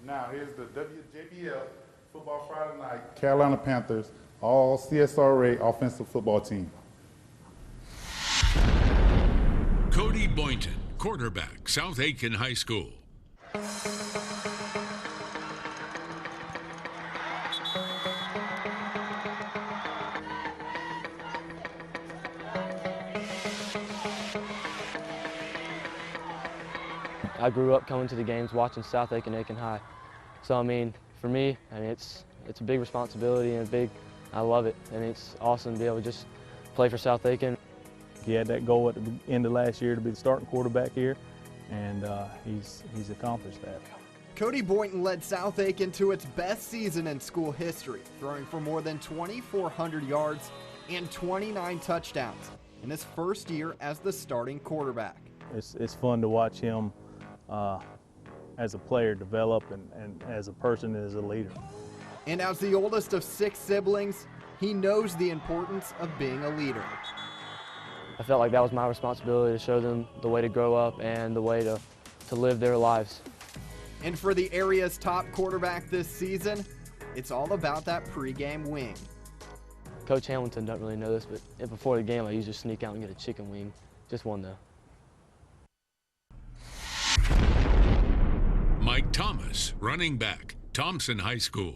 Now here's the WJBF Football Friday Night Carolina Panthers All-CSRA offensive football team. Cody Boynton, quarterback, South Aiken High School. I grew up coming to the games watching South Aiken High. So, I mean, for me, it's a big responsibility and I love it. And it's awesome to be able to just play for South Aiken. He had that goal at the end of last year to be the starting quarterback here, and he's accomplished that. Cody Boynton led South Aiken to its best season in school history, throwing for more than 2,400 yards and 29 touchdowns in his first year as the starting quarterback. It's fun to watch him as a player develop and as a person and as a leader. And as the oldest of 6 siblings, he knows the importance of being a leader. I felt like that was my responsibility to show them the way to grow up and the way to live their lives. And for the area's top quarterback this season, it's all about that pregame wing. Coach Hamilton doesn't really know this, but before the game I usually sneak out and get a chicken wing. Just one though. Mike Thomas, running back, Thompson High School.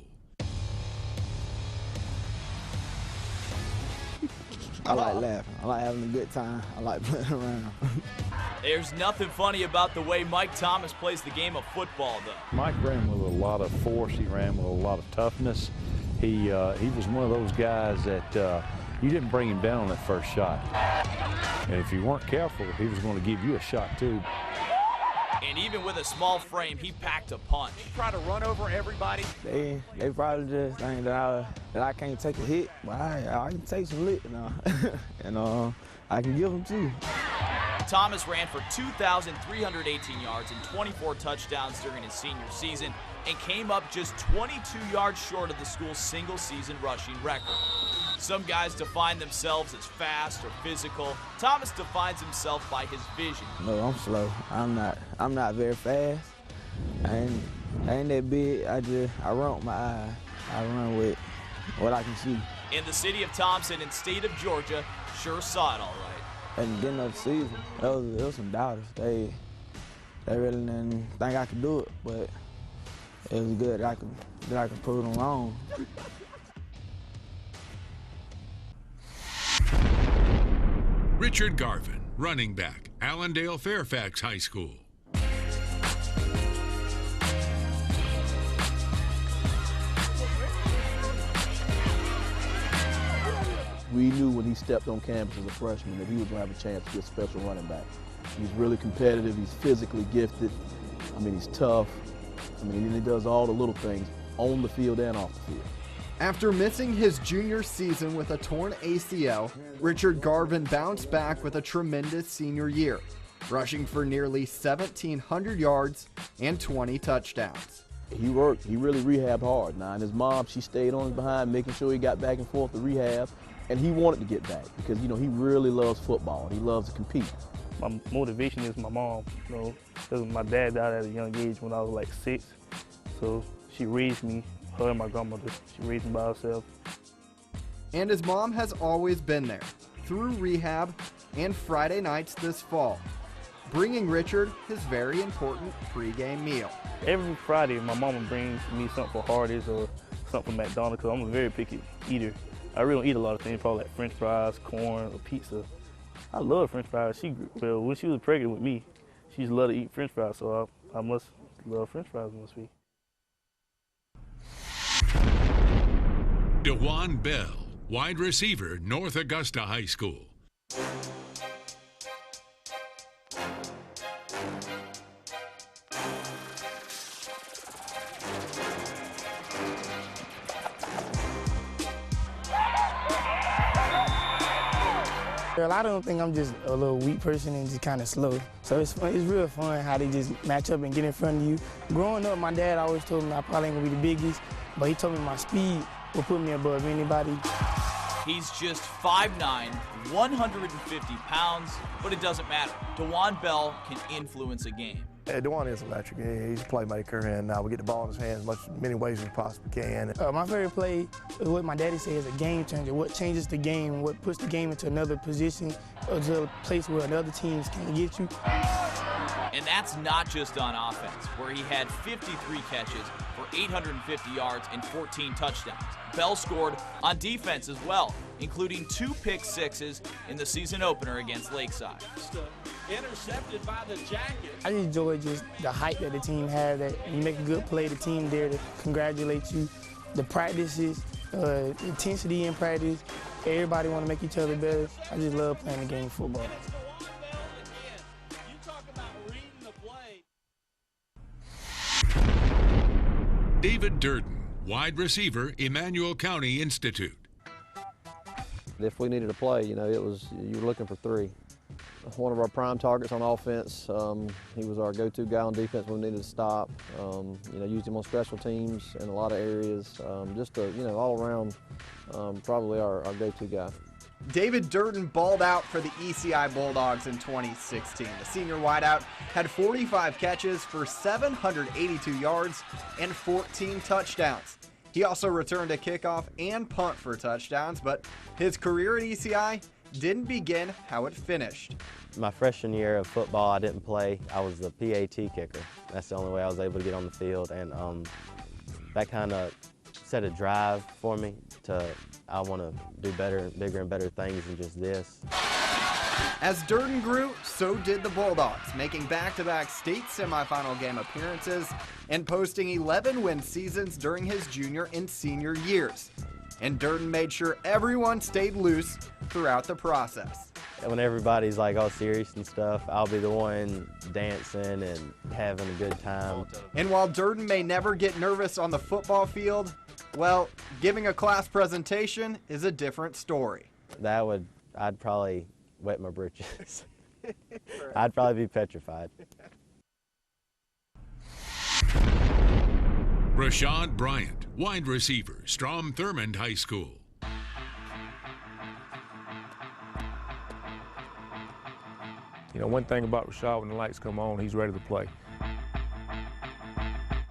I like laughing. I like having a good time. I like playing around. There's nothing funny about the way Mike Thomas plays the game of football, though. Mike ran with a lot of force. He ran with a lot of toughness. He was one of those guys that you didn't bring him down on that first shot. And if you weren't careful, he was going to give you a shot, too. And even with a small frame, he packed a punch. He tried to run over everybody. They probably just think that I can't take a hit, but I can take some lick now. And I can give them too. Thomas ran for 2,318 yards and 24 touchdowns during his senior season and came up just 22 yards short of the school's single-season rushing record. Some guys define themselves as fast or physical. Thomas defines himself by his vision. No, I'm slow. I'm not very fast. I ain't that big. I run with my eyes. I run with what I can see. In the city of Thompson and state of Georgia, sure saw it all right. At the beginning of the season, there was some doubters. They really didn't think I could do it, but it was good that I could prove them wrong. Richard Garvin, running back, Allendale Fairfax High School. We knew when he stepped on campus as a freshman that he was going to have a chance to be a special running back. He's really competitive. He's physically gifted. I mean, he's tough. I mean, he does all the little things on the field and off the field. After missing his junior season with a torn ACL, Richard Garvin bounced back with a tremendous senior year, rushing for nearly 1,700 yards and 20 touchdowns. He worked. He really rehabbed hard. Now, and his mom, she stayed on his behind, making sure he got back and forth to rehab, and he wanted to get back because, you know, he really loves football. He loves to compete. My motivation is my mom, you know, because my dad died at a young age when I was like 6, so she raised me. Her and my grandmother, she raised me by herself. And his mom has always been there, through rehab and Friday nights this fall, bringing Richard his very important pregame meal. Every Friday, my mama brings me something for Hardee's or something from McDonald's, because I'm a very picky eater. I really don't eat a lot of things, probably like French fries, corn, or pizza. I love French fries. Well, when she was pregnant with me, she used to love to eat French fries, so I must love French fries must be. Dajuan Bell, wide receiver, North Augusta High School. A lot of them think I'm just a little weak person and just kind of slow. So it's fun. It's real fun how they just match up and get in front of you. Growing up, my dad always told me I probably ain't gonna be the biggest, but he told me my speed will put me above anybody. He's just 5'9", 150 pounds, but it doesn't matter. Dajuan Bell can influence a game. Dajuan is electric. He's a playmaker, and we get the ball in his hands many ways as we possibly can. My favorite play is what my daddy says is a game changer. What changes the game, what puts the game into another position, or to a place where another teams can't get you. And that's not just on offense, where he had 53 catches for 850 yards and 14 touchdowns. Bell scored on defense as well, including 2 pick-sixes in the season opener against Lakeside. Intercepted by the Jacket. I just enjoy just the hype that the team has, that you make a good play, the team there to congratulate you. The practices, intensity in practice, everybody want to make each other better. I just love playing the game of football. David Durden, wide receiver, Emmanuel County Institute. If we needed a play, you were looking for 3. One of our prime targets on offense, he was our go-to guy on defense when we needed to stop. Used him on special teams in a lot of areas. Just all around, probably our go-to guy. David Durden balled out for the ECI Bulldogs in 2016. The senior wideout had 45 catches for 782 yards and 14 touchdowns. He also returned a kickoff and punt for touchdowns, but his career at ECI didn't begin how it finished. My freshman year of football, I didn't play. I was the PAT kicker. That's the only way I was able to get on the field, and that kind of set a drive for me to, I want to do better, bigger and better things than just this. As Durden grew, so did the Bulldogs, making back-to-back state semifinal game appearances and posting 11-win seasons during his junior and senior years. And Durden made sure everyone stayed loose throughout the process. When everybody's like all serious and stuff, I'll be the one dancing and having a good time. And while Durden may never get nervous on the football field, well, giving a class presentation is a different story. I'd probably wet my britches. I'd probably be petrified. Rashad Bryant, wide receiver, Strom Thurmond High School. One thing about Rashad, when the lights come on, he's ready to play.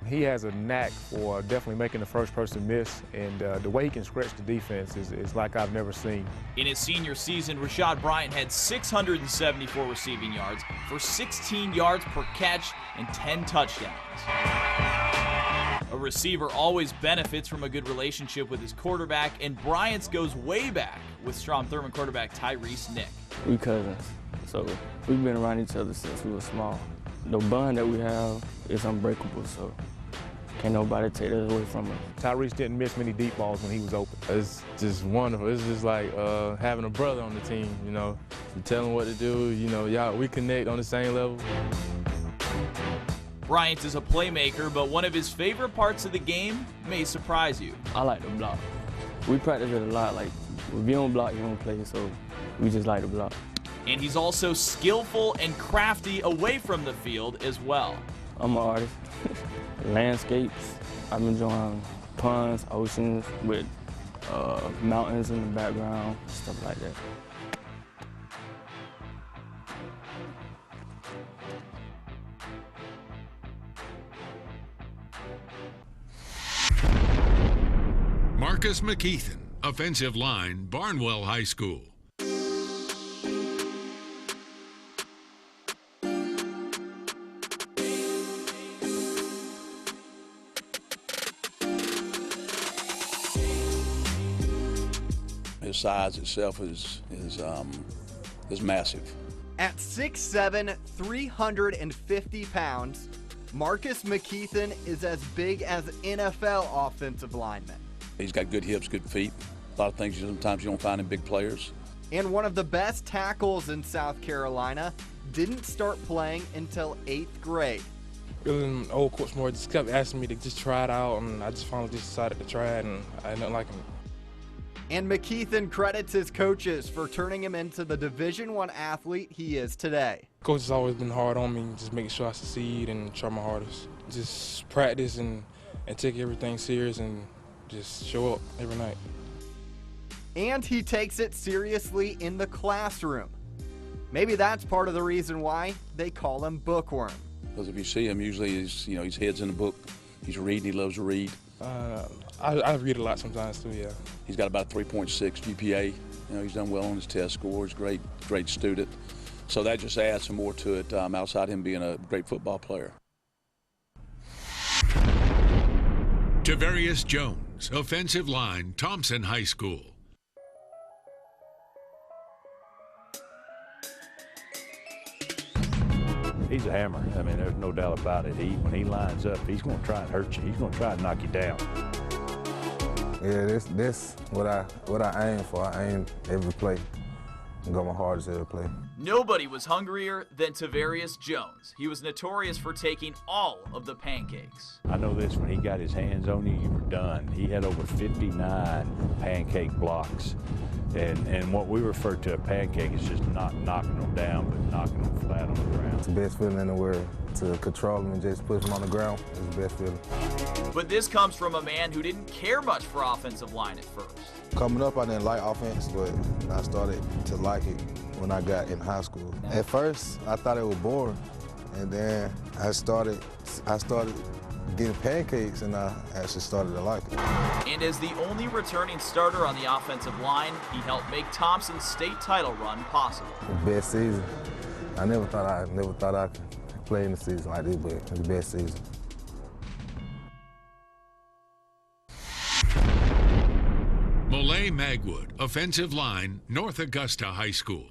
He has a knack for definitely making the first person miss, and the way he can stretch the defense is like I've never seen. In his senior season, Rashad Bryant had 674 receiving yards for 16 yards per catch and 10 touchdowns. A receiver always benefits from a good relationship with his quarterback, and Bryant's goes way back with Strom Thurmond quarterback Tyrese Nick. We cousins, so we've been around each other since we were small. The bond that we have is unbreakable, so can't nobody take that away from us. Tyrese didn't miss many deep balls when he was open. It's just wonderful. It's just like having a brother on the team, You tell him what to do, we connect on the same level. Bryant is a playmaker, but one of his favorite parts of the game may surprise you. I like to block. We practice it a lot. Like, if you don't block, you don't play, so we just like to block. And he's also skillful and crafty away from the field as well. I'm an artist. Landscapes. I've been drawing ponds, oceans with mountains in the background, stuff like that. Marcus McKeithen, offensive line, Barnwell High School. His size itself is massive. At 6'7", 350 pounds, Marcus McKeithen is as big as NFL offensive linemen. He's got good hips, good feet. A lot of things sometimes you don't find in big players. And one of the best tackles in South Carolina, didn't start playing until 8th grade. Really, old coach more just kept asking me to just try it out, and I just finally just decided to try it, and I ended up liking it. And McKeithen credits his coaches for turning him into the Division I athlete he is today. Coach has always been hard on me, just making sure I succeed and try my hardest. Just practice and take everything serious and just show up every night. And he takes it seriously in the classroom. Maybe that's part of the reason why they call him Bookworm. Because if you see him, usually his head's in the book. He's reading. He loves to read. I read a lot sometimes too. Yeah. He's got about 3.6 GPA. He's done well on his test scores. Great student. So that just adds some more to it. Outside him being a great football player. Tavarius Jones, offensive line, Thompson High School. He's a hammer. I mean, there's no doubt about it. When he lines up, he's going to try and hurt you. He's going to try and knock you down. Yeah, this what I aim for. I aim every play. I go my hardest every play. Nobody was hungrier than Tavarius Jones. He was notorious for taking all of the pancakes. I know this, when he got his hands on you were done. He had over 59 pancake blocks. And what we refer to a pancake is just not knocking them down, but knocking them flat on the ground. It's the best feeling in the world. To control them and just push them on the ground is the best feeling. But this comes from a man who didn't care much for offensive line at first. Coming up, I didn't like offense, but I started to like it when I got in high school. At first, I thought it was boring, and then I started getting pancakes, and I actually started to like it. And as the only returning starter on the offensive line, he helped make Thompson's state title run possible. The best season. I never thought I could play in the season like this, but it's the best season. Malay Magwood, offensive line, North Augusta High School.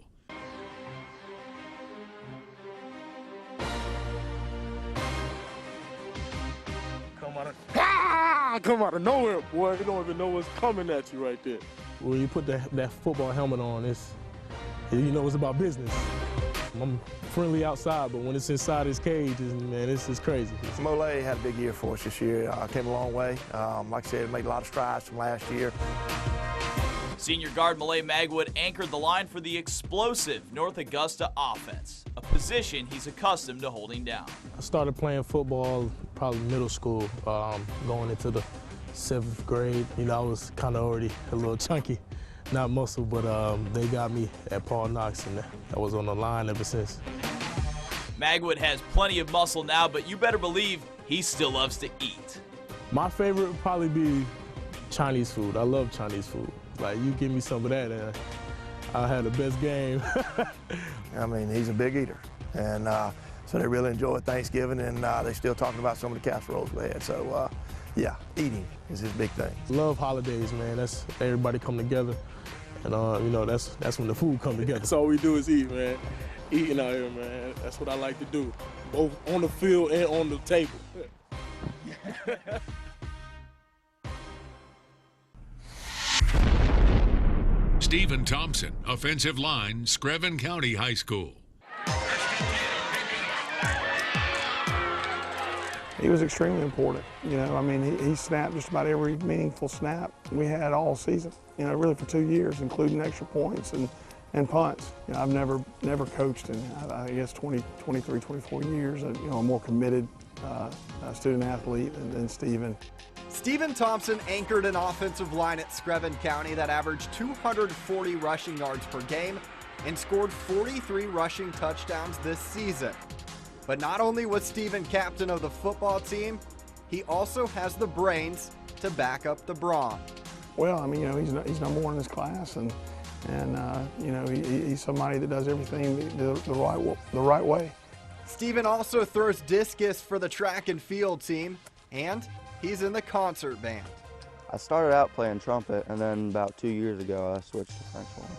Come out of nowhere, boy. You don't even know what's coming at you right there. When you put that football helmet on, you know it's about business. I'm friendly outside, but when it's inside his cage, man, this is crazy. Malay had a big year for us this year. Came a long way. Like I said, made a lot of strides from last year. Senior guard Malay Magwood anchored the line for the explosive North Augusta offense, a position he's accustomed to holding down. I started playing football probably middle school, going into the 7th grade. You know, I was kind of already a little chunky, not muscle, but they got me at Paul Knox, and I was on the line ever since. Magwood has plenty of muscle now, but you better believe he still loves to eat. My favorite would probably be Chinese food. I love Chinese food. Like, you give me some of that, and I'll have the best game. I mean, he's a big eater, and so they really enjoyed Thanksgiving, and they're still talking about some of the casseroles we had. So, yeah, eating is his big thing. Love holidays, man. That's everybody come together, and you know, that's when the food come together. That's all we do is eat, man. Eating out here, man. That's what I like to do, both on the field and on the table. Stephen Thompson, offensive line, Screven County High School. He was extremely important. You know, I mean, he snapped just about every meaningful snap we had all season. You know, really for 2 years, including extra points and punts. You know, I've never coached in, I guess, 23, 24 years. You know, a more committed student athlete than Stephen. Stephen Thompson anchored an offensive line at Screven County that averaged 240 rushing yards per game and scored 43 rushing touchdowns this season. But not only was Stephen captain of the football team, he also has the brains to back up the brawn. Well, I mean, you know, he's number one in his class, and you know, he's somebody that does everything the right way. Stephen also throws discus for the track and field team, and he's in the concert band. I started out playing trumpet, and then about 2 years ago I switched to French horn.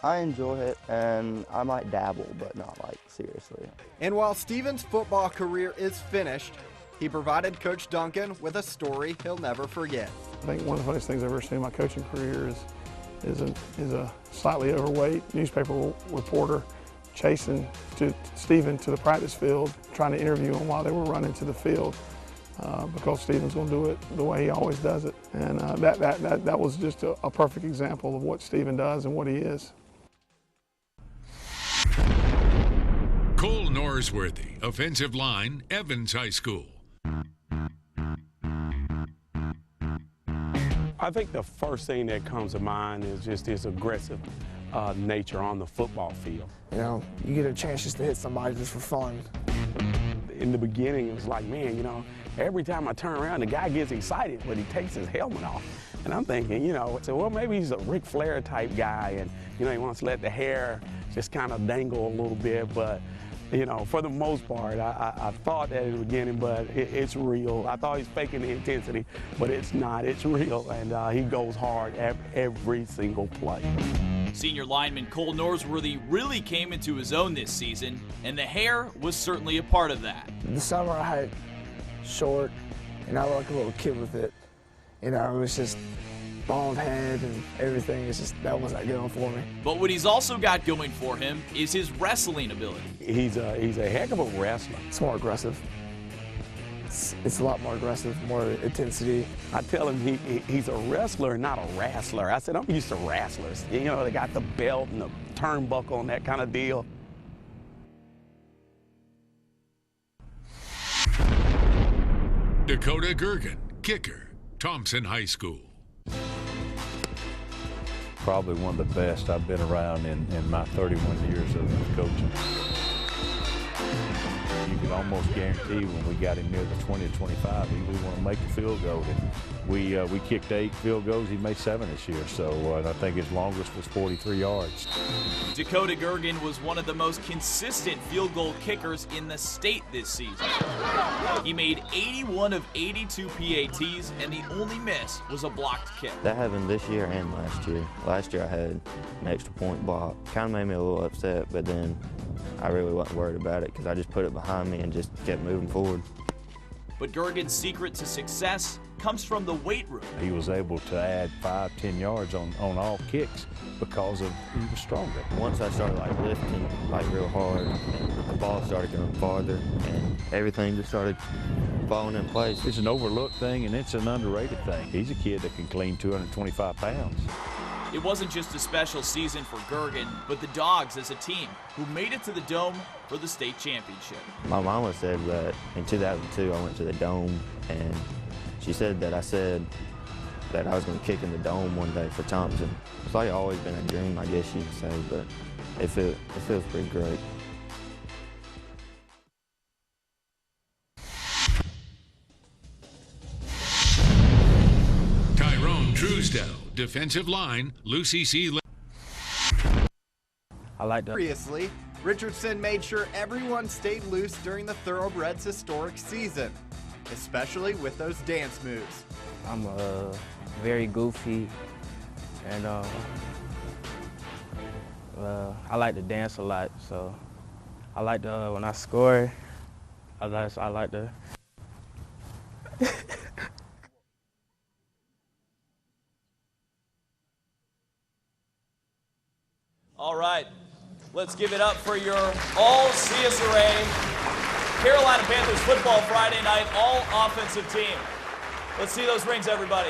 I enjoy it, and I might dabble, but not like seriously. And while Stephen's football career is finished, he provided Coach Duncan with a story he'll never forget. I think one of the funniest things I've ever seen in my coaching career is a slightly overweight newspaper reporter chasing Stephen to the practice field, trying to interview him while they were running to the field. Because Stephen's going to do it the way he always does it. And that was just a perfect example of what Stephen does and what he is. Cole Norsworthy, offensive line, Evans High School. I think the first thing that comes to mind is just his aggressive nature on the football field. You know, you get a chance just to hit somebody just for fun. in the beginning, it was like, man, you know, every time I turn around, the guy gets excited, but he takes his helmet off. And I'm thinking, you know, so, well, maybe he's a Ric Flair type guy, and, you know, he wants to let the hair just kind of dangle a little bit. But, you know, for the most part, I thought that at the beginning, but it's real. I thought he was faking the intensity, but it's not. It's real, and he goes hard at every single play. Senior lineman Cole Norsworthy really came into his own this season, and the hair was certainly a part of that. The summer I had short, and I looked like a little kid with it. You know, it was just bald head and everything. It's just, that wasn't going for me. But what he's also got going for him is his wrestling ability. He's a heck of a wrestler. It's more aggressive. It's a lot more aggressive, more intensity. I tell him he's a wrestler, not a wrestler. I said, I'm used to wrestlers. You know, they got the belt and the turnbuckle and that kind of deal. Dakota Gergan, kicker, Thompson High School. Probably one of the best I've been around in my 31 years of coaching. You could almost guarantee when we got him near the 20 to 25, he would want to make a field goal. And we kicked 8 field goals. He made 7 this year. So I think his longest was 43 yards. Dakota Gergan was one of the most consistent field goal kickers in the state this season. He made 81 of 82 PATs, and the only miss was a blocked kick. That happened this year and last year. Last year I had an extra point block. Kind of made me a little upset, but then I really wasn't worried about it because I just put it behind me and just kept moving forward. But Gergan's secret to success comes from the weight room. He was able to add 5-10 yards on all kicks because he was stronger. Once I started lifting real hard, and the ball started going farther, and everything just started falling in place. It's an overlooked thing, and it's an underrated thing. He's a kid that can clean 225 pounds. It wasn't just a special season for Gergan, but the Dogs as a team who made it to the Dome for the state championship. My mama said that in 2002 I went to the Dome, and she said that I said that I was going to kick in the Dome one day for Thompson. It's like always been a dream, I guess you could say, but it feels pretty great. Tyron Drew, defensive line, Lucy C. I like that. Previously, Richardson made sure everyone stayed loose during the Thoroughbreds' historic season, especially with those dance moves. I'm very goofy, and I like to dance a lot. So I like to when I score, I like to. All right, let's give it up for your All-CSRA Carolina Panthers football Friday night all-offensive team. Let's see those rings, everybody.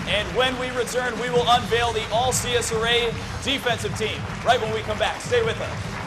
And when we return, we will unveil the All-CSRA defensive team right when we come back. Stay with us.